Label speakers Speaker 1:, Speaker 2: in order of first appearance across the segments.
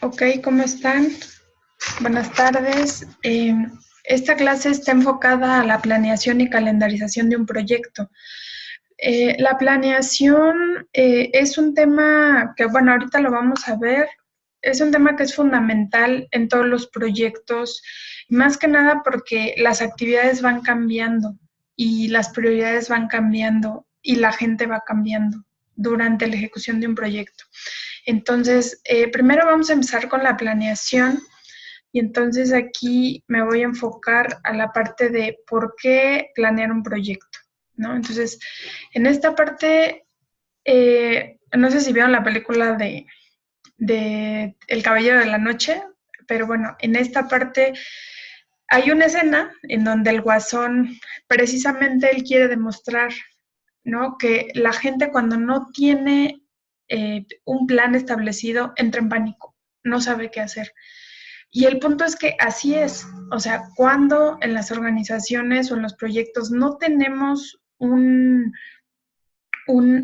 Speaker 1: Ok, ¿cómo están? Buenas tardes. Esta clase está enfocada a la planeación y calendarización de un proyecto. La planeación es un tema que, bueno, ahorita lo vamos a ver. Es un tema que es fundamental en todos los proyectos, más que nada porque las actividades van cambiando y las prioridades van cambiando y la gente va cambiando durante la ejecución de un proyecto. Entonces, primero vamos a empezar con la planeación y entonces aquí me voy a enfocar a la parte de por qué planear un proyecto, ¿no? Entonces, en esta parte, no sé si vieron la película de El Caballero de la Noche, pero bueno, en esta parte hay una escena en donde el Guasón, precisamente él quiere demostrar, ¿no? Que la gente cuando no tiene un plan establecido entra en pánico, no sabe qué hacer. Y el punto es que así es, o sea, cuando en las organizaciones o en los proyectos no tenemos un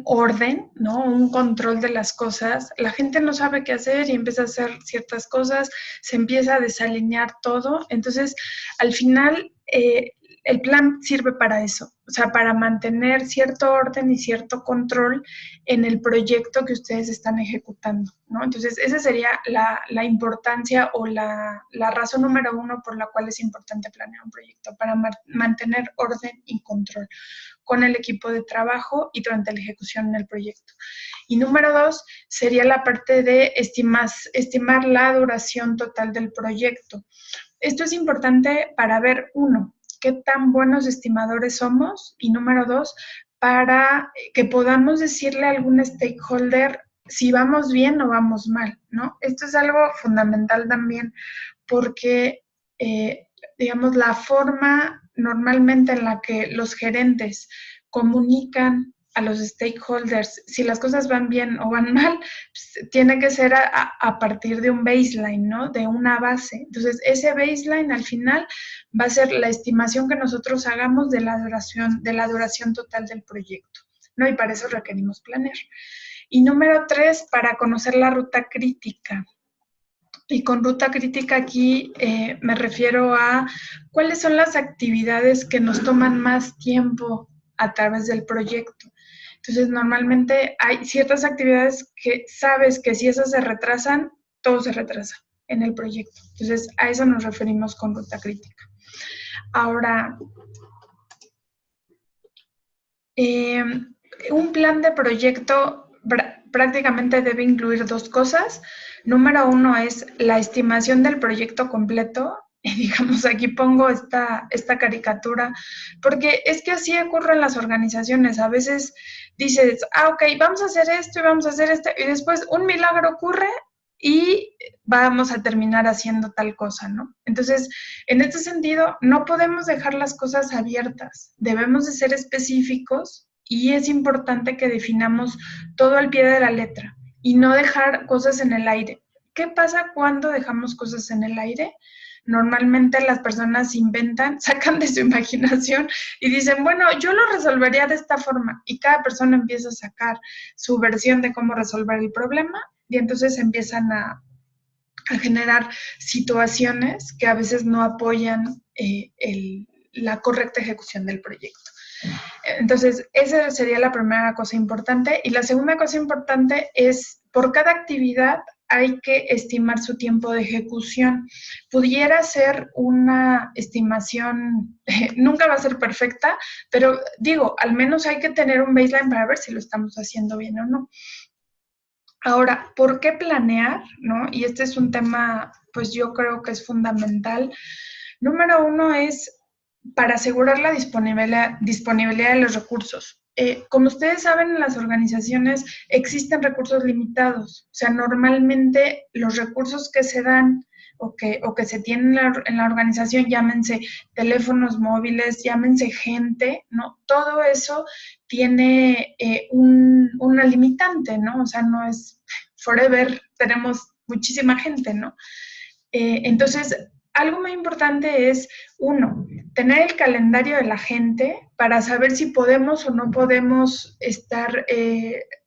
Speaker 1: orden, ¿no? Un control de las cosas, la gente no sabe qué hacer y empieza a hacer ciertas cosas, se empieza a desalinear todo. Entonces, al final, el plan sirve para eso, o sea, para mantener cierto orden y cierto control en el proyecto que ustedes están ejecutando, ¿no? Entonces, esa sería la importancia o la razón número uno por la cual es importante planear un proyecto, para mantener orden y control con el equipo de trabajo y durante la ejecución del proyecto. Y número dos sería la parte de estimar la duración total del proyecto. Esto es importante para ver, uno, qué tan buenos estimadores somos, y número dos, para que podamos decirle a algún stakeholder si vamos bien o vamos mal, ¿no? Esto es algo fundamental también porque, digamos, la forma normalmente en la que los gerentes comunican a los stakeholders si las cosas van bien o van mal, pues, tiene que ser a partir de un baseline, ¿no? De una base. Entonces, ese baseline al final va a ser la estimación que nosotros hagamos de la duración total del proyecto, ¿no? Y para eso requerimos planear. Y número tres, para conocer la ruta crítica. Y con ruta crítica aquí me refiero a cuáles son las actividades que nos toman más tiempo a través del proyecto. Entonces, normalmente hay ciertas actividades que sabes que si esas se retrasan, todo se retrasa en el proyecto. Entonces, a eso nos referimos con ruta crítica. Ahora, un plan de proyecto prácticamente debe incluir dos cosas. Número uno es la estimación del proyecto completo. Y digamos, aquí pongo esta caricatura, porque es que así ocurre en las organizaciones. A veces dices, ok, vamos a hacer esto y vamos a hacer esto, y después un milagro ocurre y vamos a terminar haciendo tal cosa, ¿no? Entonces, en este sentido, no podemos dejar las cosas abiertas. Debemos de ser específicos y es importante que definamos todo al pie de la letra y no dejar cosas en el aire. ¿Qué pasa cuando dejamos cosas en el aire? Normalmente las personas inventan, sacan de su imaginación y dicen, bueno, yo lo resolvería de esta forma, y cada persona empieza a sacar su versión de cómo resolver el problema y entonces empiezan a generar situaciones que a veces no apoyan la correcta ejecución del proyecto. Entonces, esa sería la primera cosa importante. Y la segunda cosa importante es, por cada actividad hay que estimar su tiempo de ejecución. Pudiera ser una estimación, nunca va a ser perfecta, pero digo, al menos hay que tener un baseline para ver si lo estamos haciendo bien o no. Ahora, ¿por qué planear? ¿No? Y este es un tema, pues yo creo que es fundamental. Número uno es para asegurar la disponibilidad de los recursos. Como ustedes saben, en las organizaciones existen recursos limitados. O sea, normalmente los recursos que se dan o que se tienen en la organización, llámense teléfonos móviles, llámense gente, ¿no? Todo eso tiene una limitante, ¿no? O sea, no es forever, tenemos muchísima gente, ¿no? Entonces, algo muy importante es, uno, tener el calendario de la gente para saber si podemos o no podemos estar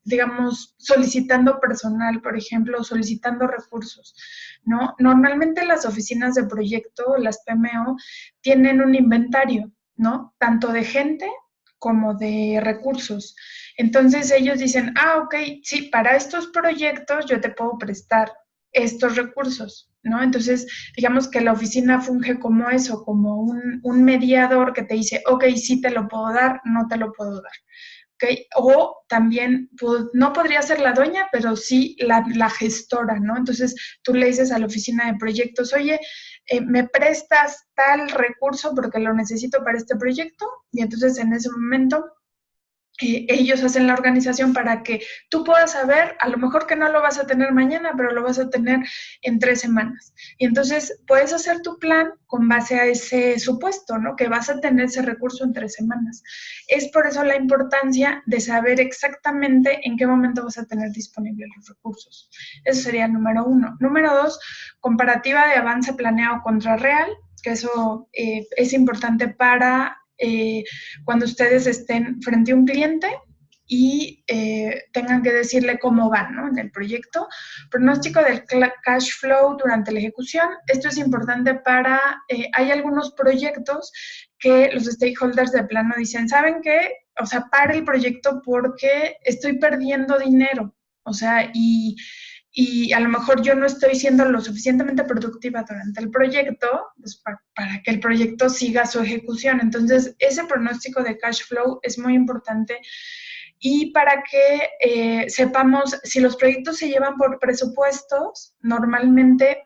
Speaker 1: digamos, solicitando personal, por ejemplo, solicitando recursos, ¿no? Normalmente las oficinas de proyecto, las PMO, tienen un inventario, ¿no? Tanto de gente como de recursos. Entonces ellos dicen, ok, sí, para estos proyectos yo te puedo prestar estos recursos, ¿no? Entonces, digamos que la oficina funge como eso, como un mediador que te dice, ok, sí te lo puedo dar, no te lo puedo dar. ¿Okay? O también pues, no podría ser la dueña, pero sí la gestora, ¿no? Entonces tú le dices a la oficina de proyectos, oye, ¿me prestas tal recurso porque lo necesito para este proyecto? Y entonces en ese momento ellos hacen la organización para que tú puedas saber, a lo mejor que no lo vas a tener mañana, pero lo vas a tener en 3 semanas. Y entonces puedes hacer tu plan con base a ese supuesto, ¿no? Que vas a tener ese recurso en 3 semanas. Es por eso la importancia de saber exactamente en qué momento vas a tener disponibles los recursos. Eso sería el número 1. Número 2, comparativa de avance planeado contra real, que eso es importante para cuando ustedes estén frente a un cliente y tengan que decirle cómo van, ¿no? En el proyecto. Pronóstico del cash flow durante la ejecución. Esto es importante para, hay algunos proyectos que los stakeholders de plano dicen, ¿saben qué? O sea, para el proyecto porque estoy perdiendo dinero. O sea, y a lo mejor yo no estoy siendo lo suficientemente productiva durante el proyecto, pues para que el proyecto siga su ejecución. Entonces, ese pronóstico de cash flow es muy importante y para que sepamos si los proyectos se llevan por presupuestos, normalmente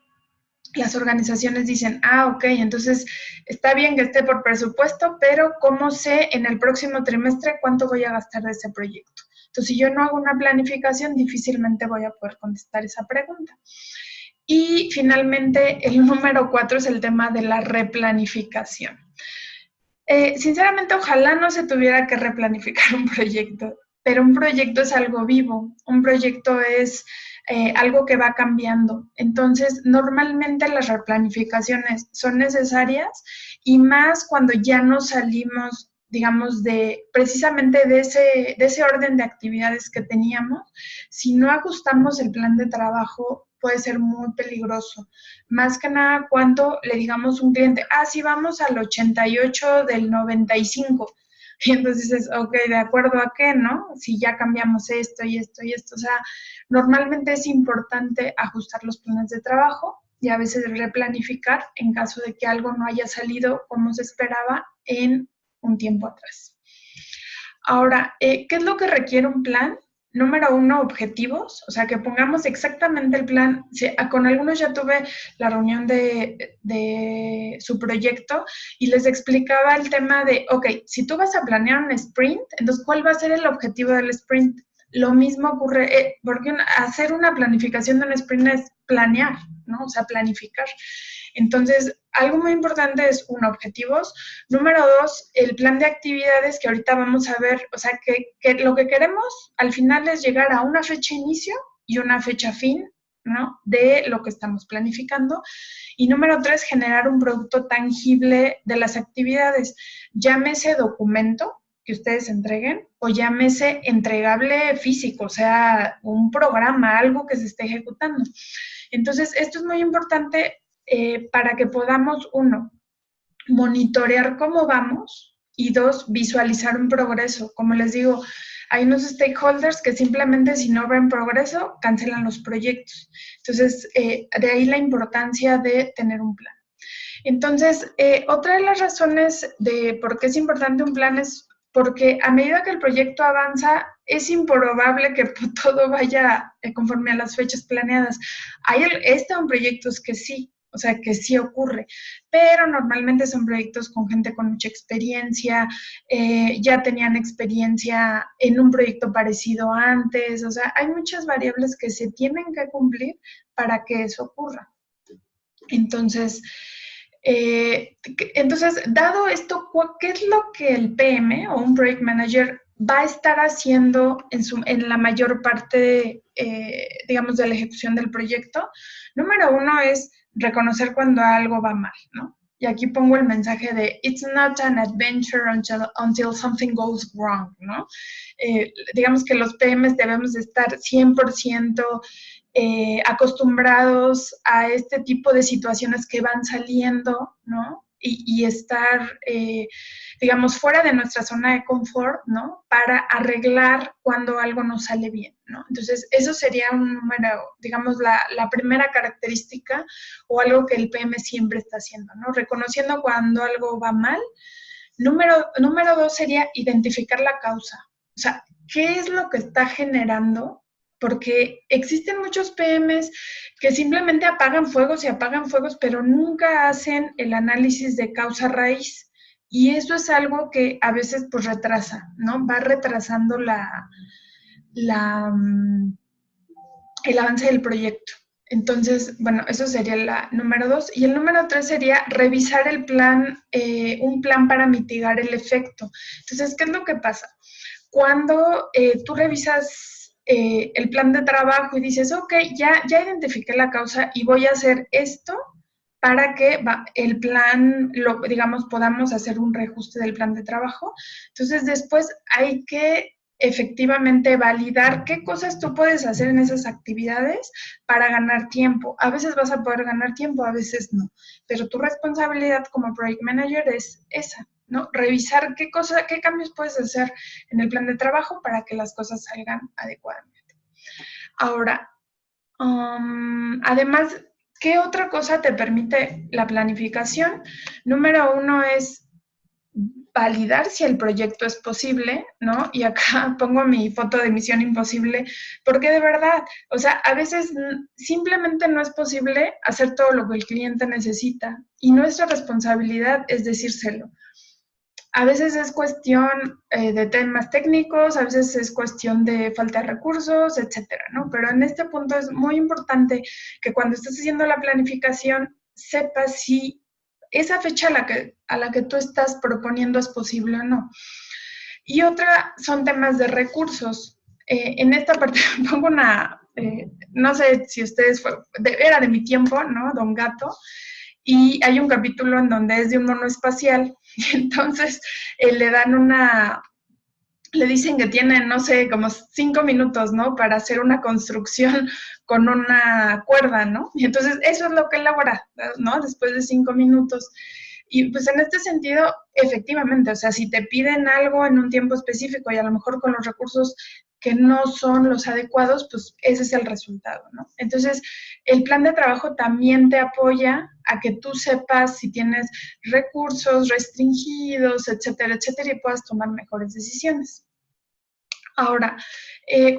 Speaker 1: las organizaciones dicen, ok, entonces está bien que esté por presupuesto, pero ¿cómo sé en el próximo trimestre cuánto voy a gastar de ese proyecto? Entonces, si yo no hago una planificación, difícilmente voy a poder contestar esa pregunta. Y finalmente, el número 4 es el tema de la replanificación. Sinceramente, ojalá no se tuviera que replanificar un proyecto, pero un proyecto es algo vivo, un proyecto es algo que va cambiando. Entonces, normalmente las replanificaciones son necesarias y más cuando ya nos salimos, digamos, precisamente de ese orden de actividades que teníamos. Si no ajustamos el plan de trabajo, puede ser muy peligroso. Más que nada cuando le digamos a un cliente, sí, vamos al 88 del 95. Y entonces es, ok, ¿de acuerdo a qué, no? Si ya cambiamos esto y esto y esto. O sea, normalmente es importante ajustar los planes de trabajo y a veces replanificar en caso de que algo no haya salido como se esperaba en un tiempo atrás. Ahora, ¿qué es lo que requiere un plan? Número 1, objetivos, o sea, que pongamos exactamente el plan. Con algunos ya tuve la reunión de su proyecto y les explicaba el tema de, ok, si tú vas a planear un sprint, entonces, ¿cuál va a ser el objetivo del sprint? Lo mismo ocurre, porque hacer una planificación de un sprint es planear, ¿no? O sea, planificar. Entonces, algo muy importante es, objetivos. Número 2, el plan de actividades que ahorita vamos a ver, o sea, que lo que queremos al final es llegar a una fecha inicio y una fecha fin, ¿no? De lo que estamos planificando. Y número 3, generar un producto tangible de las actividades. Llámese documento que ustedes entreguen o llámese entregable físico, o sea, un programa, algo que se esté ejecutando. Entonces, esto es muy importante para que podamos, 1, monitorear cómo vamos y 2, visualizar un progreso. Como les digo, hay unos stakeholders que simplemente si no ven progreso, cancelan los proyectos. Entonces, de ahí la importancia de tener un plan. Entonces, otra de las razones de por qué es importante un plan es porque a medida que el proyecto avanza, es improbable que todo vaya conforme a las fechas planeadas. Hay proyectos que sí, o sea, que sí ocurre, pero normalmente son proyectos con gente con mucha experiencia, ya tenían experiencia en un proyecto parecido antes, o sea, hay muchas variables que se tienen que cumplir para que eso ocurra. Entonces, dado esto, ¿qué es lo que el PM o un Project Manager va a estar haciendo en la mayor parte, digamos, de la ejecución del proyecto? Número 1 es reconocer cuando algo va mal, ¿no? Y aquí pongo el mensaje de "It's not an adventure until something goes wrong", ¿no? Digamos que los PMs debemos de estar 100% acostumbrados a este tipo de situaciones que van saliendo, ¿no? Y estar, digamos, fuera de nuestra zona de confort, ¿no? Para arreglar cuando algo no sale bien, ¿no? Entonces, eso sería un número, digamos, la primera característica o algo que el PM siempre está haciendo, ¿no? Reconociendo cuando algo va mal. Número 2 sería identificar la causa. O sea, ¿qué es lo que está generando? Porque existen muchos PMs que simplemente apagan fuegos y apagan fuegos, pero nunca hacen el análisis de causa raíz. Y eso es algo que a veces pues retrasa, ¿no? Va retrasando la, el avance del proyecto. Entonces, bueno, eso sería la número 2. Y el número 3 sería revisar el plan, un plan para mitigar el efecto. Entonces, ¿qué es lo que pasa? Cuando tú revisas el plan de trabajo y dices, ok, ya identifiqué la causa y voy a hacer esto para que el plan, digamos, podamos hacer un reajuste del plan de trabajo. Entonces, después hay que efectivamente validar qué cosas tú puedes hacer en esas actividades para ganar tiempo. A veces vas a poder ganar tiempo, a veces no, pero tu responsabilidad como project manager es esa, ¿no? Revisar qué cambios puedes hacer en el plan de trabajo para que las cosas salgan adecuadamente. Ahora, además, ¿qué otra cosa te permite la planificación? Número 1 es validar si el proyecto es posible, ¿no? Y acá pongo mi foto de Misión Imposible, porque de verdad, o sea, a veces simplemente no es posible hacer todo lo que el cliente necesita y nuestra responsabilidad es decírselo. A veces es cuestión de temas técnicos, a veces es cuestión de falta de recursos, etcétera, ¿no? Pero en este punto es muy importante que cuando estés haciendo la planificación sepas si esa fecha a la que tú estás proponiendo es posible o no. Y otra son temas de recursos. En esta parte pongo no sé si ustedes, era de mi tiempo, ¿no? Don Gato. Y hay un capítulo en donde es de un mono espacial y entonces le dicen que tiene, no sé, como 5 minutos, ¿no? Para hacer una construcción con una cuerda, ¿no? Y entonces eso es lo que elabora, ¿no? Después de 5 minutos. Y pues en este sentido, efectivamente, o sea, si te piden algo en un tiempo específico y a lo mejor con los recursos que no son los adecuados, pues ese es el resultado, ¿no? Entonces, el plan de trabajo también te apoya a que tú sepas si tienes recursos restringidos, etcétera, etcétera, y puedas tomar mejores decisiones. Ahora,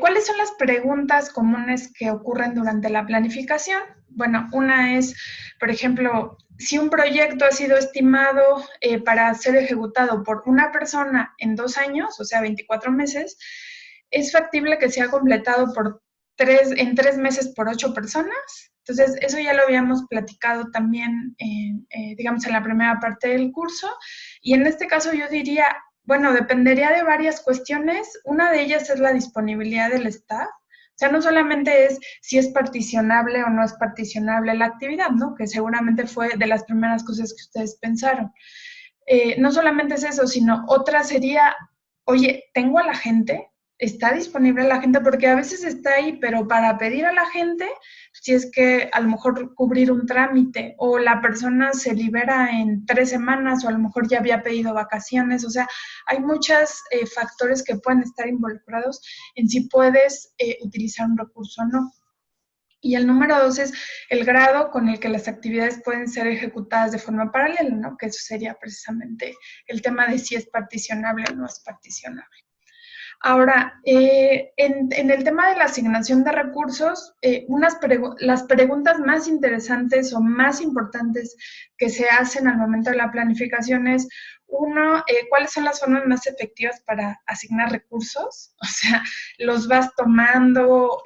Speaker 1: ¿cuáles son las preguntas comunes que ocurren durante la planificación? Bueno, una es, por ejemplo, si un proyecto ha sido estimado para ser ejecutado por una persona en 2 años, o sea, 24 meses, ¿es factible que sea completado en 3 meses por 8 personas? Entonces, eso ya lo habíamos platicado también, digamos, en la primera parte del curso. Y en este caso yo diría, bueno, dependería de varias cuestiones. Una de ellas es la disponibilidad del staff. O sea, no solamente es si es particionable o no es particionable la actividad, ¿no? Que seguramente fue de las primeras cosas que ustedes pensaron. No solamente es eso, sino otra sería, oye, ¿tengo a la gente? ¿Está disponible la gente? Porque a veces está ahí, pero para pedir a la gente, si es que a lo mejor cubrir un trámite o la persona se libera en 3 semanas o a lo mejor ya había pedido vacaciones, o sea, hay muchos factores que pueden estar involucrados en si puedes utilizar un recurso o no. Y el número 2 es el grado con el que las actividades pueden ser ejecutadas de forma paralela, ¿no? Que eso sería precisamente el tema de si es particionable o no es particionable. Ahora, en el tema de la asignación de recursos, las preguntas más interesantes o más importantes que se hacen al momento de la planificación es, uno, ¿cuáles son las formas más efectivas para asignar recursos? O sea, ¿los vas tomando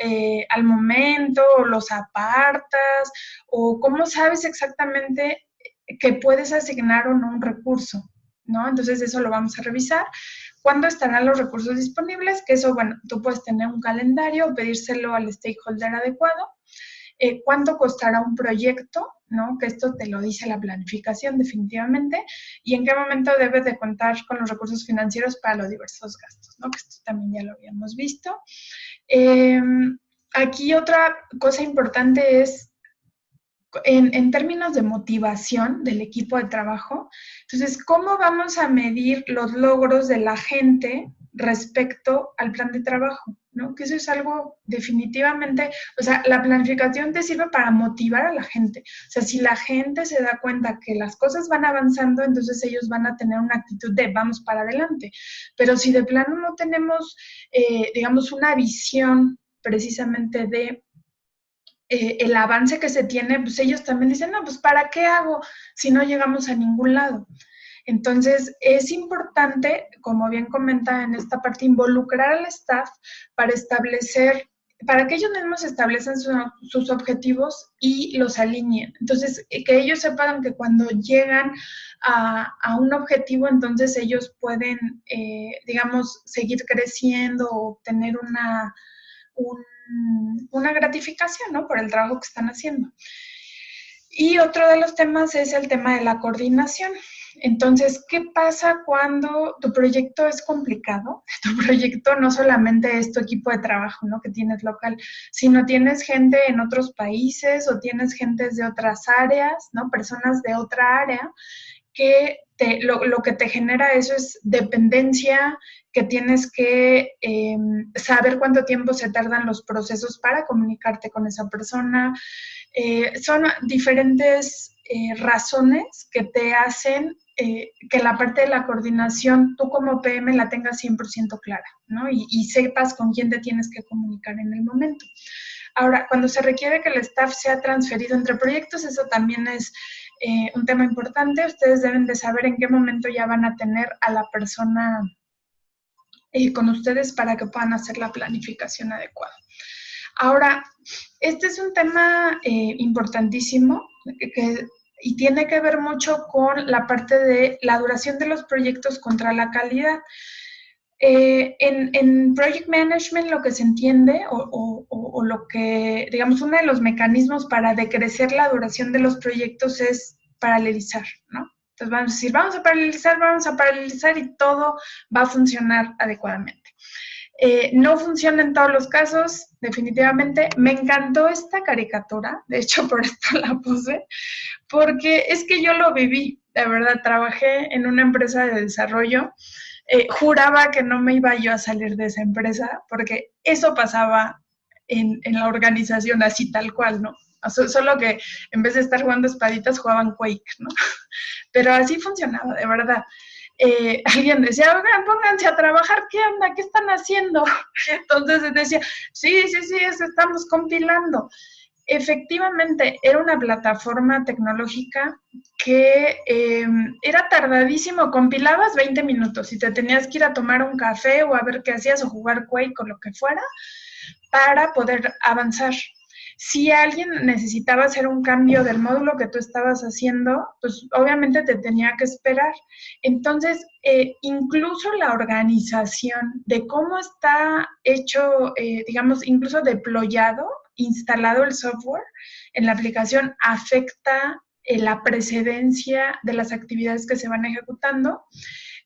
Speaker 1: al momento o los apartas? ¿O cómo sabes exactamente que puedes asignar o no un recurso? ¿No? Entonces, eso lo vamos a revisar. ¿Cuándo estarán los recursos disponibles? Que eso, bueno, tú puedes tener un calendario, pedírselo al stakeholder adecuado. cuánto costará un proyecto, ¿no? Que esto te lo dice la planificación definitivamente, y en qué momento debes de contar con los recursos financieros para los diversos gastos, ¿no? Que esto también ya lo habíamos visto. Aquí otra cosa importante es en términos de motivación del equipo de trabajo. Entonces, ¿cómo vamos a medir los logros de la gente respecto al plan de trabajo? ¿No? Que eso es algo definitivamente, o sea, la planificación te sirve para motivar a la gente. O sea, si la gente se da cuenta que las cosas van avanzando, entonces ellos van a tener una actitud de vamos para adelante. Pero si de plano no tenemos, digamos, una visión precisamente de el avance que se tiene, pues ellos también dicen, no, pues ¿para qué hago si no llegamos a ningún lado? Entonces, es importante, como bien comenta en esta parte, involucrar al staff para establecer, para que ellos mismos establezcan sus objetivos y los alineen. Entonces, que ellos sepan que cuando llegan a un objetivo, entonces ellos pueden, digamos, seguir creciendo o tener una gratificación, ¿no? Por el trabajo que están haciendo. Y otro de los temas es el tema de la coordinación. Entonces, ¿qué pasa cuando tu proyecto es complicado? Tu proyecto no solamente es tu equipo de trabajo, ¿no? Que tienes local, sino tienes gente en otros países o tienes gentes de otras áreas, ¿no? Personas de otra área que lo que te genera eso es dependencia, que tienes que saber cuánto tiempo se tardan los procesos para comunicarte con esa persona. Son diferentes razones que te hacen que la parte de la coordinación, tú como PM la tengas 100% clara, ¿no? Y sepas con quién te tienes que comunicar en el momento. Ahora, cuando se requiere que el staff sea transferido entre proyectos, eso también es un tema importante. Ustedes deben de saber en qué momento ya van a tener a la persona con ustedes para que puedan hacer la planificación adecuada. Ahora, este es un tema importantísimo y tiene que ver mucho con la parte de la duración de los proyectos contra la calidad. En Project Management lo que se entiende o lo que, digamos, uno de los mecanismos para decrecer la duración de los proyectos es paralelizar, ¿no? Entonces vamos a decir, vamos a paralelizar y todo va a funcionar adecuadamente. No funciona en todos los casos, definitivamente. Me encantó esta caricatura, de hecho por esto la puse, porque es que yo lo viví, de verdad, trabajé en una empresa de desarrollo. Juraba que no me iba yo a salir de esa empresa porque eso pasaba en la organización así tal cual, ¿no? Solo que en vez de estar jugando espaditas jugaban Quake, ¿no? Pero así funcionaba, de verdad. Alguien decía, oigan, pónganse a trabajar, ¿qué onda? ¿Qué están haciendo? Entonces decía, sí, eso estamos compilando. Efectivamente, era una plataforma tecnológica que era tardadísimo, compilabas 20 minutos y te tenías que ir a tomar un café o a ver qué hacías o jugar Quake o lo que fuera para poder avanzar. Si alguien necesitaba hacer un cambio del módulo que tú estabas haciendo, pues obviamente te tenía que esperar. Entonces, incluso la organización de cómo está hecho, digamos, incluso deployado, instalado el software en la aplicación, afecta la precedencia de las actividades que se van ejecutando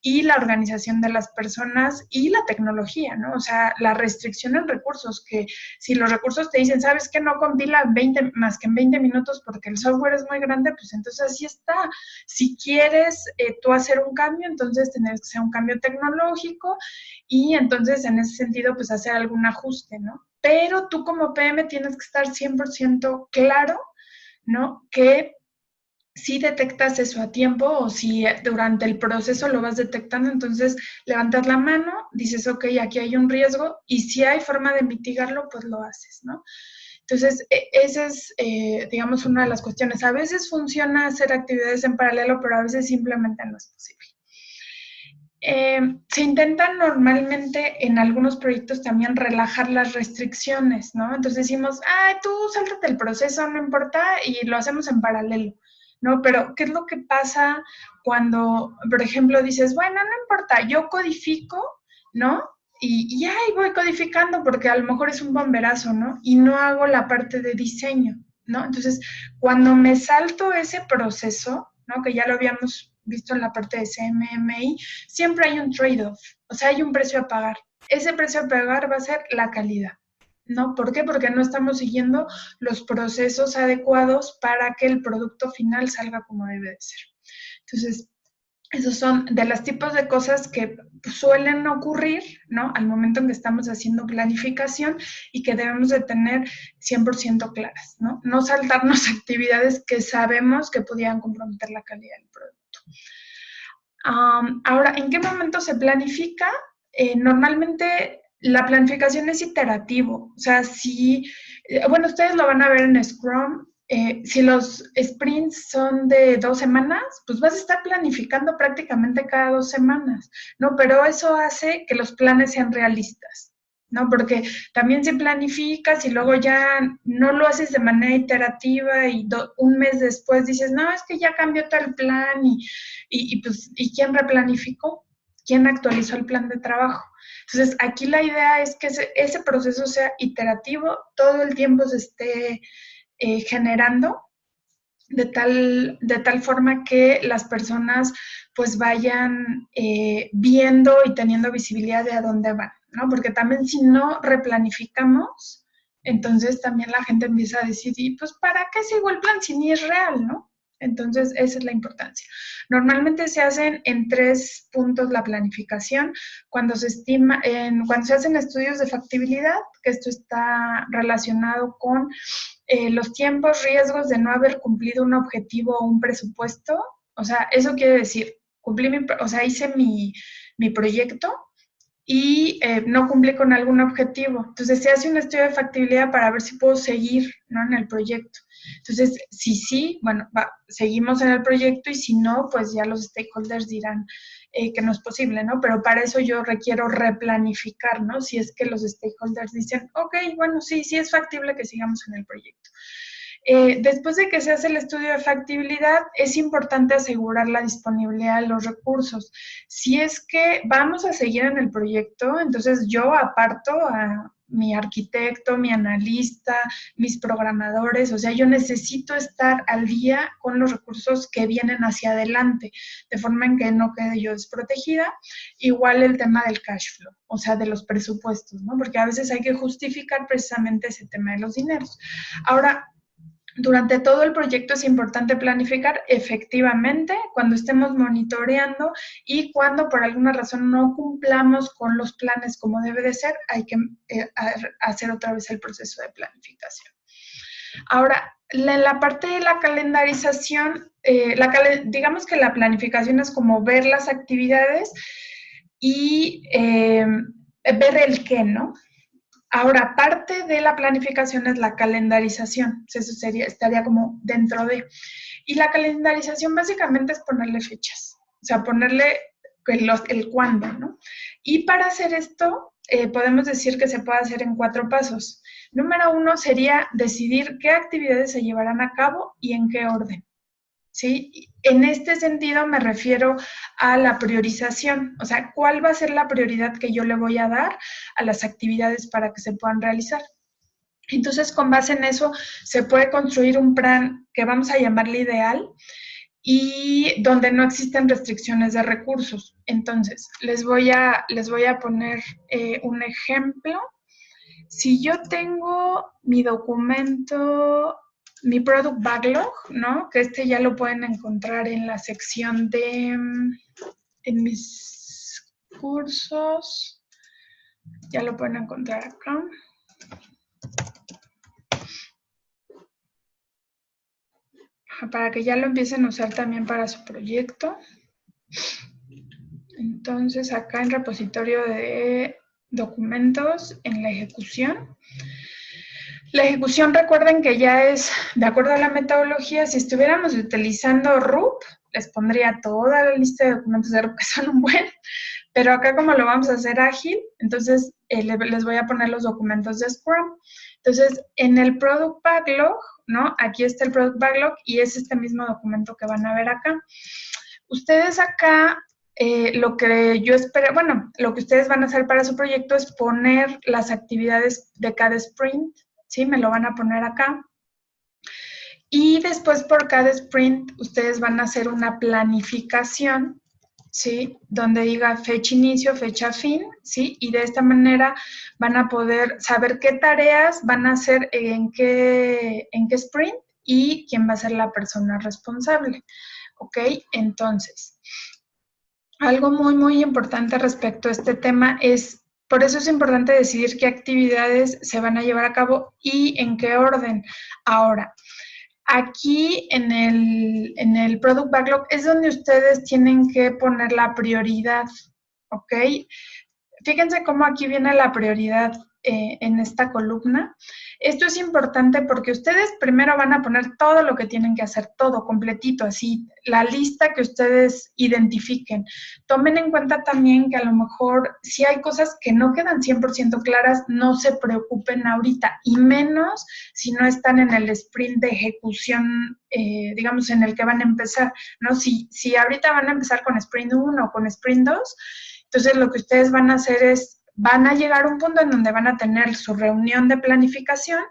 Speaker 1: y la organización de las personas y la tecnología, ¿no? O sea, la restricción en recursos, que si los recursos te dicen, ¿sabes qué? No compila más que en 20 minutos porque el software es muy grande, pues entonces así está. Si quieres tú hacer un cambio, entonces tienes que hacer un cambio tecnológico y entonces en ese sentido, pues hacer algún ajuste, ¿no? Pero tú como PM tienes que estar 100% claro, ¿no? Que si detectas eso a tiempo o si durante el proceso lo vas detectando, entonces levantas la mano, dices, ok, aquí hay un riesgo y si hay forma de mitigarlo, pues lo haces, ¿no? Entonces, esa es, digamos, una de las cuestiones. A veces funciona hacer actividades en paralelo, pero a veces simplemente no es posible. Se intentan normalmente en algunos proyectos también relajar las restricciones, ¿no? Entonces decimos, tú sáltate el proceso, no importa, y lo hacemos en paralelo, ¿no? Pero, ¿qué es lo que pasa cuando, por ejemplo, dices, bueno, no importa, yo codifico, ¿no? y ahí voy codificando porque a lo mejor es un bomberazo, ¿no? Y no hago la parte de diseño, ¿no? Entonces, cuando me salto ese proceso, ¿no? Que ya lo habíamos visto en la parte de CMMI, siempre hay un trade-off, o sea, hay un precio a pagar. Ese precio a pagar va a ser la calidad, ¿no? ¿Por qué? Porque no estamos siguiendo los procesos adecuados para que el producto final salga como debe de ser. Entonces, esos son de los tipos de cosas que suelen ocurrir, ¿no? Al momento en que estamos haciendo planificación y que debemos de tener 100% claras, ¿no? No saltarnos actividades que sabemos que pudieran comprometer la calidad del producto. Ahora, ¿en qué momento se planifica? Normalmente la planificación es iterativo, o sea, si, bueno, ustedes lo van a ver en Scrum, si los sprints son de 2 semanas, pues vas a estar planificando prácticamente cada 2 semanas, ¿no? Pero eso hace que los planes sean realistas, ¿no? Porque también si planificas y luego ya no lo haces de manera iterativa y un mes después dices, no, es que ya cambió todo el plan pues, ¿y quién replanificó? ¿Quién actualizó el plan de trabajo? Entonces, aquí la idea es que ese proceso sea iterativo, todo el tiempo se esté generando de tal forma que las personas pues vayan viendo y teniendo visibilidad de a dónde van, ¿no? Porque también si no replanificamos, entonces también la gente empieza a decir, ¿y pues para qué sigo el plan si ni es real, ¿no? Entonces, esa es la importancia. Normalmente se hacen en 3 puntos la planificación. Cuando se hacen estudios de factibilidad, que esto está relacionado con los tiempos, riesgos de no haber cumplido un objetivo o un presupuesto. O sea, eso quiere decir, hice mi proyecto y no cumplí con algún objetivo. Entonces, se hace un estudio de factibilidad para ver si puedo seguir, ¿no?, en el proyecto. Entonces, si sí, bueno, seguimos en el proyecto y si no, pues ya los stakeholders dirán que no es posible, ¿no? Pero para eso yo requiero replanificar, ¿no? Si es que los stakeholders dicen, ok, bueno, sí es factible que sigamos en el proyecto. Después de que se hace el estudio de factibilidad, es importante asegurar la disponibilidad de los recursos. Si es que vamos a seguir en el proyecto, entonces yo aparto a mi arquitecto, mi analista, mis programadores, o sea, yo necesito estar al día con los recursos que vienen hacia adelante, de forma en que no quede yo desprotegida. Igual el tema del cash flow, o sea, de los presupuestos, ¿no? Porque a veces hay que justificar precisamente ese tema de los dineros. Ahora, durante todo el proyecto es importante planificar efectivamente cuando estemos monitoreando y cuando por alguna razón no cumplamos con los planes como debe de ser, hay que hacer otra vez el proceso de planificación. Ahora, en la parte de la calendarización, digamos que la planificación es como ver las actividades y ver el qué, ¿no? Ahora, parte de la planificación es la calendarización, eso estaría como dentro de. Y la calendarización básicamente es ponerle fechas, o sea, ponerle el cuándo, ¿no? Y para hacer esto, podemos decir que se puede hacer en 4 pasos. Número 1 sería decidir qué actividades se llevarán a cabo y en qué orden. ¿Sí? En este sentido me refiero a la priorización, o sea, ¿cuál va a ser la prioridad que yo le voy a dar a las actividades para que se puedan realizar? Entonces, con base en eso, se puede construir un plan que vamos a llamarle ideal y donde no existen restricciones de recursos. Entonces, les voy a poner un ejemplo. Si yo tengo mi documento, mi Product Backlog, ¿no? Que ya lo pueden encontrar en la sección en mis cursos. Ya lo pueden encontrar acá. Para que ya lo empiecen a usar también para su proyecto. Entonces, acá en repositorio de documentos, en la ejecución. La ejecución, recuerden que ya es, de acuerdo a la metodología, si estuviéramos utilizando RUP, les pondría toda la lista de documentos de RUP que son un buen, pero acá como lo vamos a hacer ágil, entonces les voy a poner los documentos de Scrum. Entonces, en el Product Backlog, ¿no? Aquí está el Product Backlog y es este mismo documento que van a ver acá. Ustedes acá lo que yo espero, bueno, lo que ustedes van a hacer para su proyecto es poner las actividades de cada sprint, ¿sí? Me lo van a poner acá. Y después por cada sprint ustedes van a hacer una planificación, ¿sí? Donde diga fecha inicio, fecha fin, ¿sí? Y de esta manera van a poder saber qué tareas van a hacer en qué sprint y quién va a ser la persona responsable, ¿ok? Entonces, algo muy, muy importante respecto a este tema es, por eso es importante decidir qué actividades se van a llevar a cabo y en qué orden. Ahora, aquí en el Product Backlog es donde ustedes tienen que poner la prioridad, ¿ok? Fíjense cómo aquí viene la prioridad en esta columna. Esto es importante porque ustedes primero van a poner todo lo que tienen que hacer, todo completito, así, la lista que ustedes identifiquen. Tomen en cuenta también que a lo mejor si hay cosas que no quedan 100% claras, no se preocupen ahorita, y menos si no están en el sprint de ejecución, digamos, en el que van a empezar, ¿no? Si ahorita van a empezar con sprint 1 o con sprint 2, entonces lo que ustedes van a hacer es, van a llegar a un punto en donde van a tener su reunión de planificación,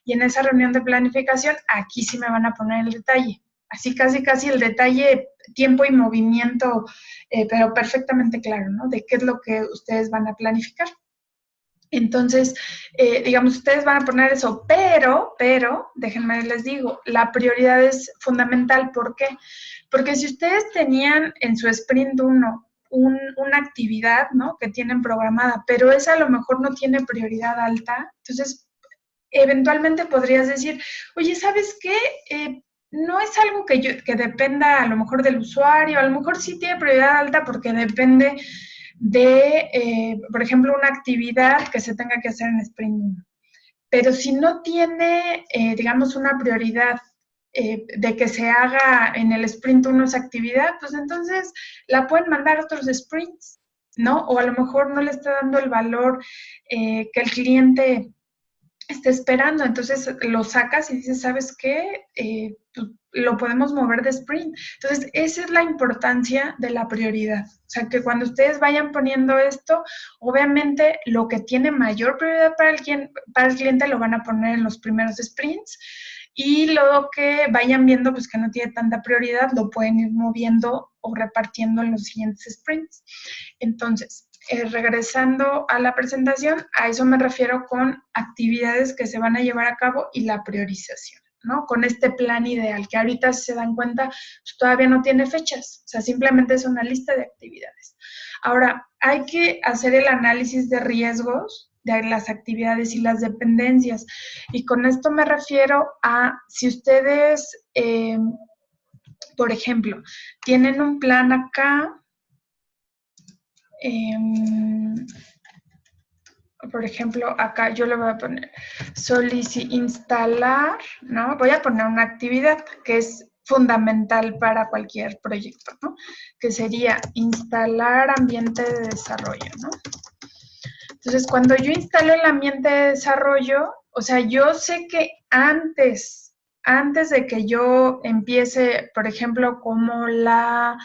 Speaker 1: y en esa reunión de planificación aquí sí me van a poner el detalle. Así casi el detalle, tiempo y movimiento, pero perfectamente claro, ¿no? De qué es lo que ustedes van a planificar. Entonces, digamos, ustedes van a poner eso, pero, déjenme les digo, la prioridad es fundamental. ¿Por qué? Porque si ustedes tenían en su sprint 1 una actividad, ¿no?, que tienen programada, pero esa a lo mejor no tiene prioridad alta, entonces eventualmente podrías decir, oye, ¿sabes qué? No es algo que dependa a lo mejor del usuario, a lo mejor sí tiene prioridad alta porque depende de, por ejemplo, una actividad que se tenga que hacer en sprint 1. Pero si no tiene, digamos, una prioridad de que se haga en el sprint 1 esa actividad, pues entonces la pueden mandar a otros sprints, ¿no? O a lo mejor no le está dando el valor que el cliente está esperando, entonces lo sacas y dices, ¿sabes qué? Pues, lo podemos mover de sprint. Entonces, esa es la importancia de la prioridad. O sea, que cuando ustedes vayan poniendo esto, obviamente lo que tiene mayor prioridad para el cliente lo van a poner en los primeros sprints, y lo que vayan viendo pues que no tiene tanta prioridad lo pueden ir moviendo o repartiendo en los siguientes sprints. Entonces, regresando a la presentación, a eso me refiero con actividades que se van a llevar a cabo y la priorización, ¿no? Con este plan ideal, que ahorita si se dan cuenta, pues todavía no tiene fechas, o sea, simplemente es una lista de actividades. Ahora, hay que hacer el análisis de riesgos de las actividades y las dependencias, y con esto me refiero a si ustedes, por ejemplo, tienen un plan acá, por ejemplo, acá yo le voy a poner instalar, ¿no? Voy a poner una actividad que es fundamental para cualquier proyecto, ¿no? Que sería instalar ambiente de desarrollo, ¿no? Entonces, cuando yo instalo el ambiente de desarrollo, o sea, yo sé que antes de que yo empiece, por ejemplo, como la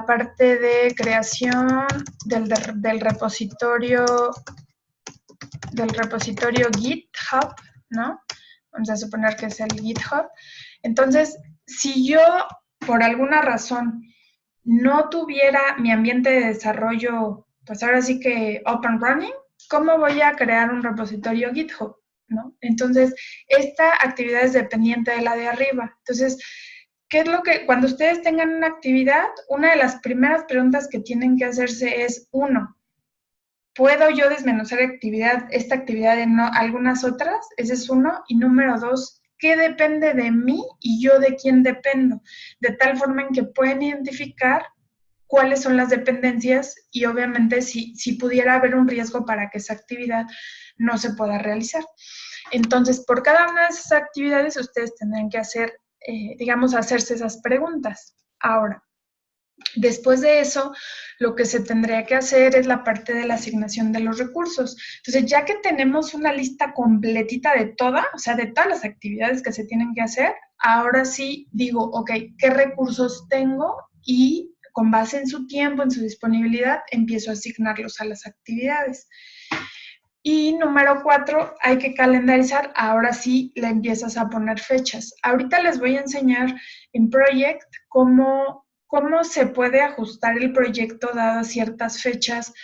Speaker 1: parte de creación del repositorio GitHub, ¿no? Vamos a suponer que es el GitHub. Entonces, si yo, por alguna razón, no tuviera mi ambiente de desarrollo, pues ahora sí que up and running, ¿cómo voy a crear un repositorio GitHub, ¿no? Entonces, esta actividad es dependiente de la de arriba. Entonces, ¿qué es lo que, cuando ustedes tengan una actividad, una de las primeras preguntas que tienen que hacerse es, uno, ¿puedo yo desmenuzar esta actividad en algunas otras? Ese es uno. Y número dos, ¿qué depende de mí y yo de quién dependo? De tal forma en que pueden identificar cuáles son las dependencias y obviamente si pudiera haber un riesgo para que esa actividad no se pueda realizar. Entonces, por cada una de esas actividades ustedes tendrán que hacer, digamos, hacerse esas preguntas. Ahora, después de eso, lo que se tendría que hacer es la parte de la asignación de los recursos. Entonces, ya que tenemos una lista completita de todas las actividades que se tienen que hacer, ahora sí digo, ok, ¿qué recursos tengo y con base en su tiempo, en su disponibilidad, empiezo a asignarlos a las actividades. Y número 4, hay que calendarizar. Ahora sí le empiezas a poner fechas. Ahorita les voy a enseñar en Project cómo se puede ajustar el proyecto dado ciertas fechas.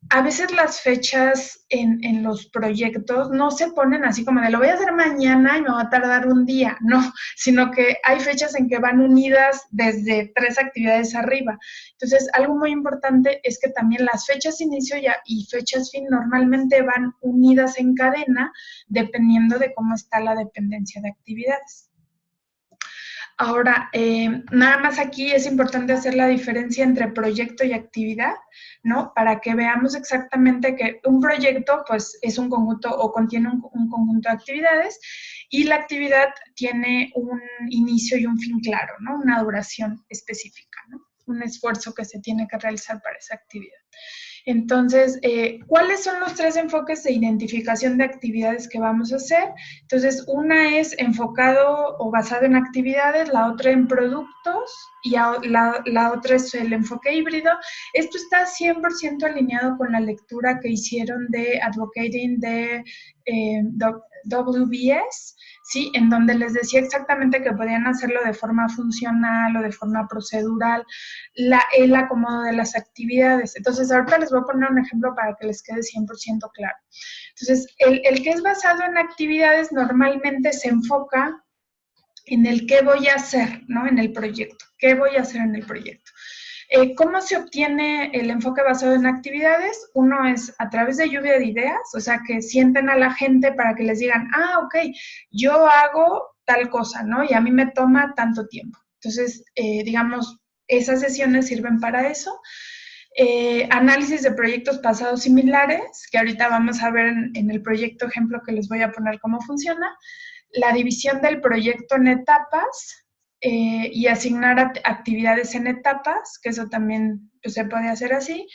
Speaker 1: A veces las fechas en los proyectos no se ponen así como de lo voy a hacer mañana y me va a tardar un día, no, sino que hay fechas en que van unidas desde 3 actividades arriba. Entonces, algo muy importante es que también las fechas inicio y fechas fin normalmente van unidas en cadena dependiendo de cómo está la dependencia de actividades. Ahora, nada más aquí es importante hacer la diferencia entre proyecto y actividad, ¿no? Para que veamos exactamente que un proyecto, pues, es un conjunto o contiene un conjunto de actividades y la actividad tiene un inicio y un fin claro, ¿no? Una duración específica, ¿no? Un esfuerzo que se tiene que realizar para esa actividad. Entonces, ¿cuáles son los 3 enfoques de identificación de actividades que vamos a hacer? Entonces, una es enfocado o basado en actividades, la otra en productos y la otra es el enfoque híbrido. Esto está 100% alineado con la lectura que hicieron de Advocating de WBS, ¿sí? En donde les decía exactamente que podían hacerlo de forma funcional o de forma procedural, el acomodo de las actividades. Entonces, ahorita les voy a poner un ejemplo para que les quede 100% claro. Entonces, el que es basado en actividades normalmente se enfoca en el qué voy a hacer, ¿no? En el proyecto. ¿Qué voy a hacer en el proyecto? ¿Cómo se obtiene el enfoque basado en actividades? Uno es a través de lluvia de ideas, o sea, que sienten a la gente para que les digan, ok, yo hago tal cosa, ¿no? Y a mí me toma tanto tiempo. Entonces, digamos, esas sesiones sirven para eso. Análisis de proyectos pasados similares, que ahorita vamos a ver en el proyecto ejemplo que les voy a poner cómo funciona. La división del proyecto en etapas, y asignar actividades en etapas, que eso también pues, se puede hacer así,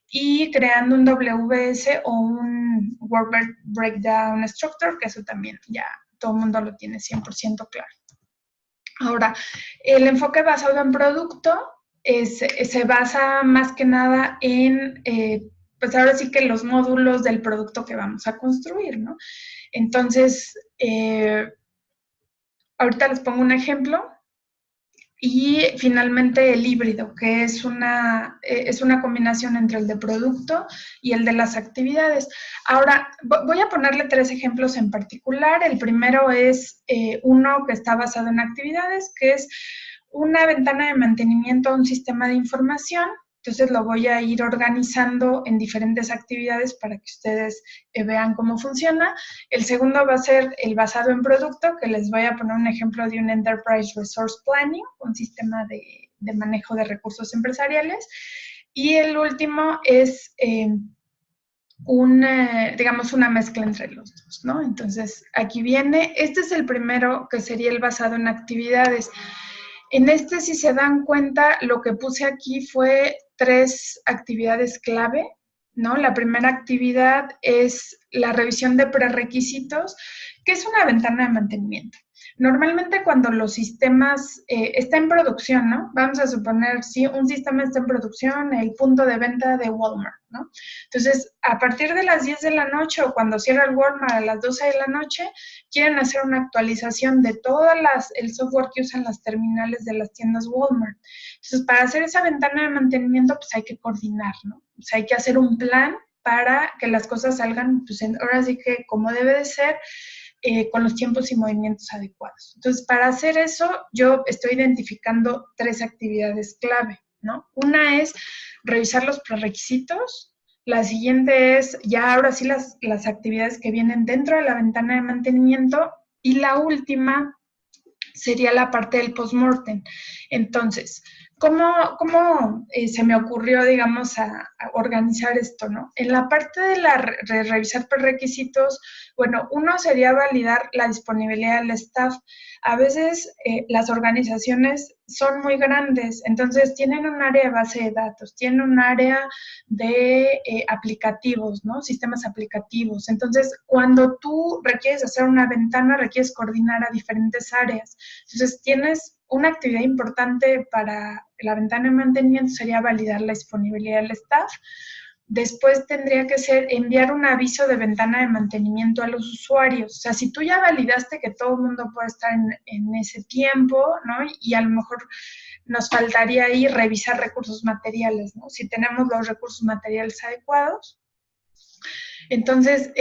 Speaker 1: y creando un WS o un Work Breakdown Structure, que eso también ya todo el mundo lo tiene 100% claro. Ahora, el enfoque basado en producto se basa más que nada en, pues ahora sí que los módulos del producto que vamos a construir, ¿no? Entonces, ahorita les pongo un ejemplo. Y finalmente el híbrido, que es una combinación entre el de producto y el de las actividades. Ahora, voy a ponerle 3 ejemplos en particular. El primero es uno que está basado en actividades, que es una ventana de mantenimiento a un sistema de información. Entonces lo voy a ir organizando en diferentes actividades para que ustedes vean cómo funciona. El segundo va a ser el basado en producto, que les voy a poner un ejemplo de un Enterprise Resource Planning, un sistema de manejo de recursos empresariales. Y el último es digamos, una mezcla entre los dos, ¿no? Entonces, aquí viene, este es el primero que sería el basado en actividades. En este, si se dan cuenta, lo que puse aquí fue 3 actividades clave, ¿no? La primera actividad es la revisión de prerequisitos, que es una ventana de mantenimiento. Normalmente cuando los sistemas están en producción, ¿no? Vamos a suponer, si un sistema está en producción, el punto de venta de Walmart, ¿no? Entonces, a partir de las 10 de la noche o cuando cierra el Walmart a las 12 de la noche, quieren hacer una actualización de todo el software que usan las terminales de las tiendas Walmart. Entonces, para hacer esa ventana de mantenimiento, pues hay que coordinar, ¿no? O sea, hay que hacer un plan para que las cosas salgan, pues ahora sí que como debe de ser, con los tiempos y movimientos adecuados. Entonces, para hacer eso, yo estoy identificando 3 actividades clave, ¿no? Una es revisar los prerequisitos. La siguiente es ya ahora sí las actividades que vienen dentro de la ventana de mantenimiento. Y la última sería la parte del postmortem. Entonces, ¿cómo se me ocurrió, digamos, a organizar esto, no? En la parte de revisar prerequisitos, bueno, uno sería validar la disponibilidad del staff. A veces las organizaciones son muy grandes, entonces tienen un área de base de datos, tienen un área de aplicativos, ¿no? Sistemas aplicativos. Entonces, cuando tú requieres hacer una ventana, requieres coordinar a diferentes áreas. Entonces, tienes una actividad importante para la ventana de mantenimiento, sería validar la disponibilidad del staff. Después tendría que ser enviar un aviso de ventana de mantenimiento a los usuarios. O sea, si tú ya validaste que todo el mundo puede estar en ese tiempo, ¿no? Y a lo mejor nos faltaría ahí revisar recursos materiales, ¿no? Si tenemos los recursos materiales adecuados. Entonces,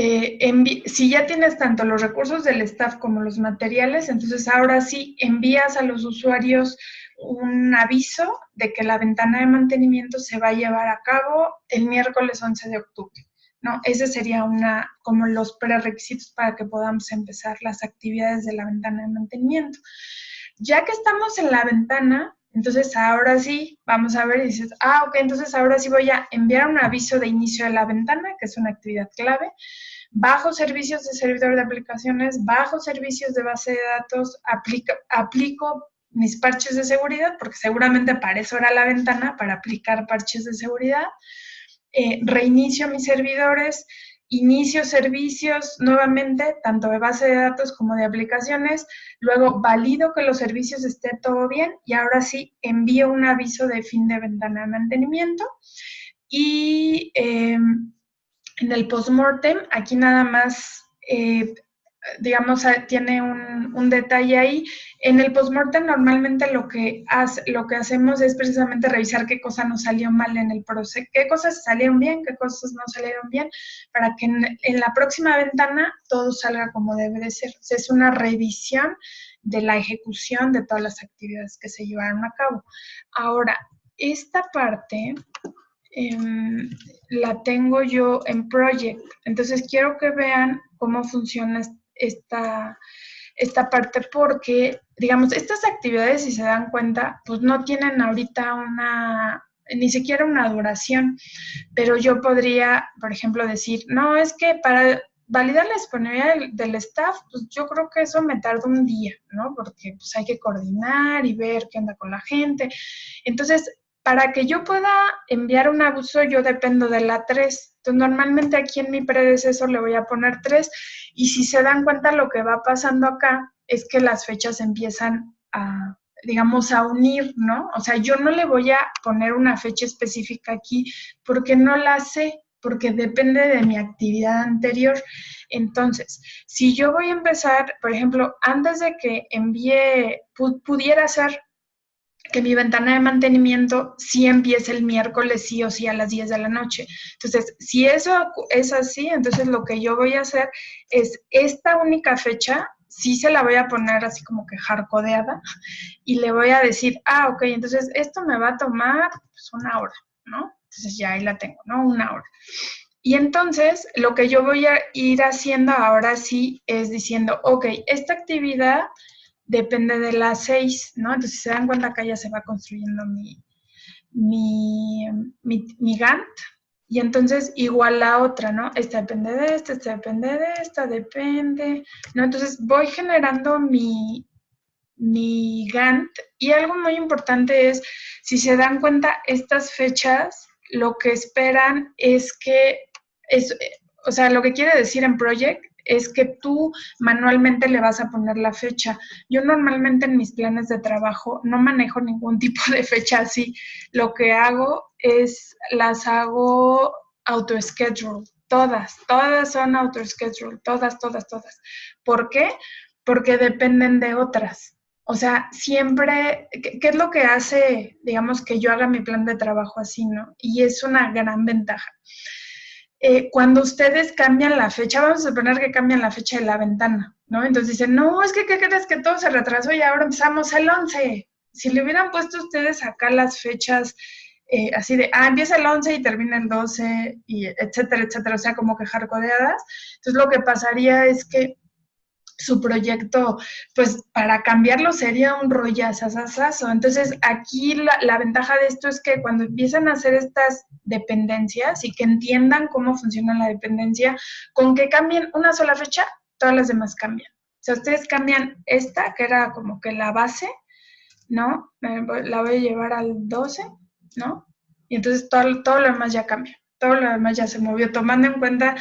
Speaker 1: si ya tienes tanto los recursos del staff como los materiales, entonces ahora sí envías a los usuarios un aviso de que la ventana de mantenimiento se va a llevar a cabo el miércoles 11 de octubre, ¿no? Ese sería como los prerequisitos para que podamos empezar las actividades de la ventana de mantenimiento. Ya que estamos en la ventana, entonces ahora sí, vamos a ver y dices, ok, entonces ahora sí voy a enviar un aviso de inicio de la ventana, que es una actividad clave, bajo servicios de servidor de aplicaciones, bajo servicios de base de datos, aplico mis parches de seguridad, porque seguramente para eso era la ventana, para aplicar parches de seguridad, reinicio mis servidores, inicio servicios nuevamente, tanto de base de datos como de aplicaciones, luego valido que los servicios estén todo bien y ahora sí envío un aviso de fin de ventana de mantenimiento y en el postmortem, aquí nada más digamos, tiene un detalle ahí. En el postmortem normalmente lo que hacemos es precisamente revisar qué cosa nos salió mal en el proceso, qué cosas salieron bien, qué cosas no salieron bien, para que en la próxima ventana todo salga como debe de ser. O sea, es una revisión de la ejecución de todas las actividades que se llevaron a cabo. Ahora, esta parte la tengo yo en Project, entonces quiero que vean cómo funciona esta parte porque, digamos, estas actividades, si se dan cuenta, pues no tienen ahorita ni siquiera una duración, pero yo podría, por ejemplo, decir, no, es que para validar la disponibilidad del staff, pues yo creo que eso me tarda un día, ¿no? Porque pues hay que coordinar y ver qué onda con la gente. Entonces, para que yo pueda enviar un aviso, yo dependo de la 3. Entonces, normalmente aquí en mi predecesor le voy a poner 3. Y si se dan cuenta, lo que va pasando acá es que las fechas empiezan digamos, a unir, ¿no? O sea, yo no le voy a poner una fecha específica aquí porque no la sé, porque depende de mi actividad anterior. Entonces, si yo voy a empezar, por ejemplo, antes de que pudiera ser que mi ventana de mantenimiento sí empiece el miércoles sí o sí a las 10 de la noche. Entonces, si eso es así, entonces lo que yo voy a hacer es esta única fecha, sí se la voy a poner así como que hardcodeada y le voy a decir, ok, entonces esto me va a tomar pues, 1 hora, ¿no? Entonces ya ahí la tengo, ¿no? 1 hora. Y entonces lo que yo voy a ir haciendo ahora sí es diciendo, ok, esta actividad depende de las 6, ¿no? Entonces, si se dan cuenta, acá ya se va construyendo mi Gantt. Y entonces, igual la otra, ¿no? Esta depende de esta depende de esta, depende, ¿no? Entonces, voy generando mi Gantt. Y algo muy importante es, si se dan cuenta, estas fechas, lo que esperan es que, o sea, lo que quiere decir en Project es que tú manualmente le vas a poner la fecha. Yo normalmente en mis planes de trabajo no manejo ningún tipo de fecha así. Lo que hago es, las hago auto-schedule. Todas son auto-schedule. Todas. ¿Por qué? Porque dependen de otras. O sea, siempre, ¿qué es lo que hace, digamos, que yo haga mi plan de trabajo así, ¿no? Y es una gran ventaja. Cuando ustedes cambian la fecha, vamos a suponer que cambian la fecha de la ventana, ¿no? Entonces dicen, no, es que, ¿qué crees? Que todo se retrasó y ahora empezamos el 11. Si le hubieran puesto ustedes acá las fechas así de, empieza el 11 y termina el 12, y etcétera, etcétera, o sea, como que hardcodeadas, entonces lo que pasaría es que su proyecto, pues para cambiarlo sería un rollazazazazo. Entonces, aquí la ventaja de esto es que cuando empiezan a hacer estas dependencias y que entiendan cómo funciona la dependencia, con que cambien una sola fecha, todas las demás cambian. O sea, ustedes cambian esta, que era como que la base, ¿no? La voy a llevar al 12, ¿no? Y entonces todo lo demás ya cambia. Todo lo demás ya se movió, tomando en cuenta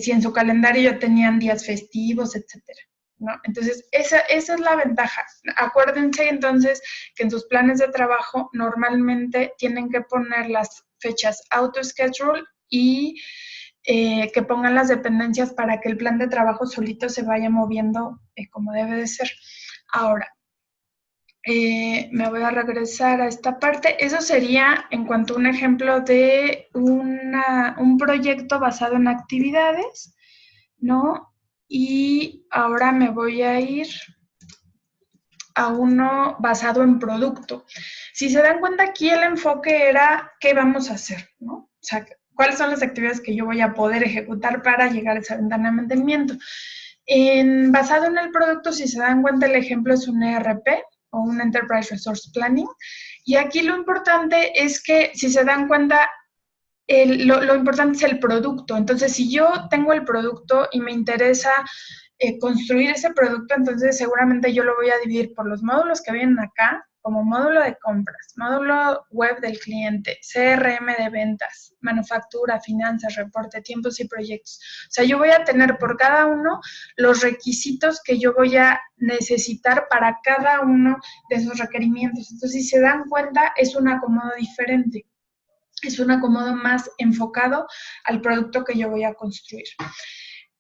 Speaker 1: si en su calendario ya tenían días festivos, etcétera, ¿no? Entonces, esa es la ventaja. Acuérdense entonces que en sus planes de trabajo normalmente tienen que poner las fechas auto-schedule y que pongan las dependencias para que el plan de trabajo solito se vaya moviendo como debe de ser. Ahora, me voy a regresar a esta parte. Eso sería en cuanto a un ejemplo de un proyecto basado en actividades, ¿no? Y ahora me voy a ir a uno basado en producto. Si se dan cuenta, aquí el enfoque era qué vamos a hacer, ¿no? O sea, cuáles son las actividades que yo voy a poder ejecutar para llegar a esa ventana de mantenimiento. Basado en el producto, si se dan cuenta, el ejemplo es un ERP o un Enterprise Resource Planning. Y aquí lo importante es que, si se dan cuenta, lo importante es el producto. Entonces, si yo tengo el producto y me interesa construir ese producto, entonces seguramente yo lo voy a dividir por los módulos que vienen acá, como módulo de compras, módulo web del cliente, CRM de ventas, manufactura, finanzas, reporte, tiempos y proyectos. O sea, yo voy a tener por cada uno los requisitos que yo voy a necesitar para cada uno de esos requerimientos. Entonces, si se dan cuenta, es un acomodo diferente. Es un acomodo más enfocado al producto que yo voy a construir.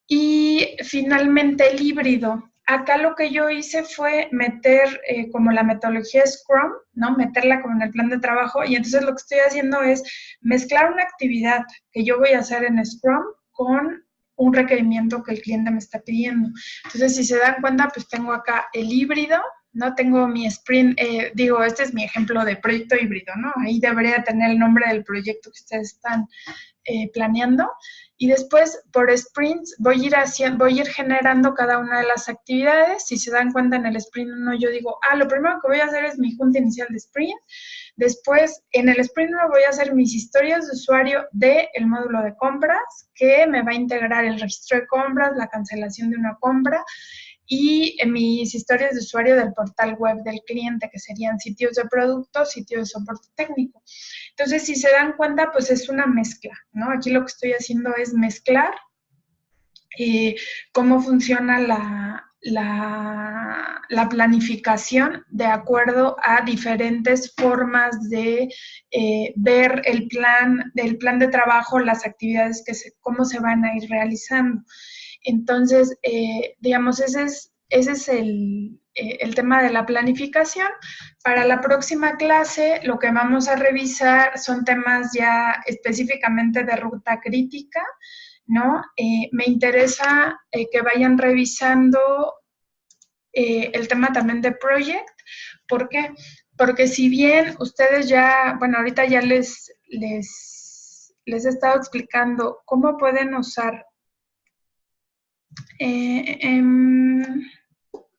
Speaker 1: Y finalmente el híbrido. Acá lo que yo hice fue meter como la metodología Scrum, ¿no? Meterla como en el plan de trabajo, y entonces lo que estoy haciendo es mezclar una actividad que yo voy a hacer en Scrum con un requerimiento que el cliente me está pidiendo. Entonces, si se dan cuenta, pues tengo acá el híbrido, ¿no? Tengo mi sprint, este es mi ejemplo de proyecto híbrido, ¿no? Ahí debería tener el nombre del proyecto que ustedes están planeando. Y después, por sprints, voy a ir generando cada una de las actividades. Si se dan cuenta, en el sprint 1 yo digo, lo primero que voy a hacer es mi junta inicial de sprint. Después, en el sprint 1 voy a hacer mis historias de usuario del módulo de compras, que me va a integrar el registro de compras, la cancelación de una compra, y mis historias de usuario del portal web del cliente, que serían sitios de producto, sitios de soporte técnico. Entonces, si se dan cuenta, pues es una mezcla, ¿no? Aquí lo que estoy haciendo es mezclar cómo funciona la planificación de acuerdo a diferentes formas de ver el plan de trabajo, las actividades, cómo se van a ir realizando. Entonces, digamos, ese es el tema de la planificación. Para la próxima clase, lo que vamos a revisar son temas ya específicamente de ruta crítica, ¿no? Me interesa que vayan revisando el tema también de project. ¿Por qué? Porque si bien ustedes ya, bueno, ahorita ya les he estado explicando cómo pueden usar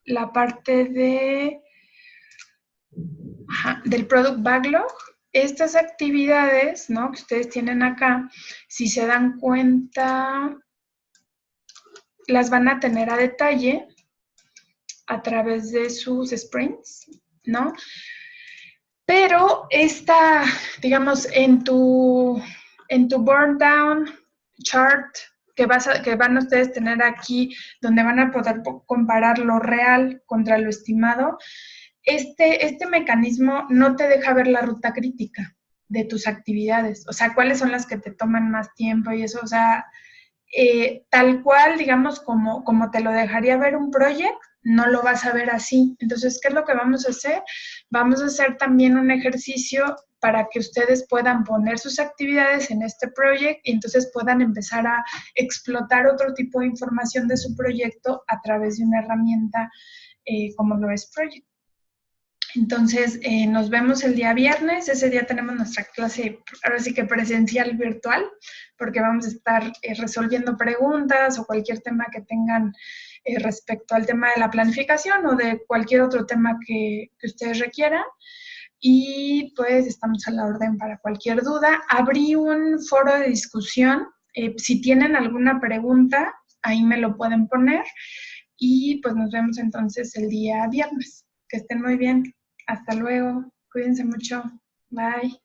Speaker 1: la parte del Product Backlog. Estas actividades, ¿no?, que ustedes tienen acá, si se dan cuenta, las van a tener a detalle a través de sus sprints, ¿no? Pero digamos, en tu burn down chart que van a ustedes tener aquí, donde van a poder comparar lo real contra lo estimado, este mecanismo no te deja ver la ruta crítica de tus actividades, o sea, cuáles son las que te toman más tiempo y eso, o sea, tal cual, digamos, como te lo dejaría ver un project, no lo vas a ver así. Entonces, ¿qué es lo que vamos a hacer? Vamos a hacer también un ejercicio para que ustedes puedan poner sus actividades en este project y entonces puedan empezar a explotar otro tipo de información de su proyecto a través de una herramienta como lo es Project. Entonces, nos vemos el día viernes. Ese día tenemos nuestra clase, ahora sí que presencial virtual, porque vamos a estar resolviendo preguntas o cualquier tema que tengan respecto al tema de la planificación o de cualquier otro tema que ustedes requieran. Y pues estamos a la orden para cualquier duda. Abrí un foro de discusión. Si tienen alguna pregunta, ahí me lo pueden poner. Y pues nos vemos entonces el día viernes. Que estén muy bien. Hasta luego. Cuídense mucho. Bye.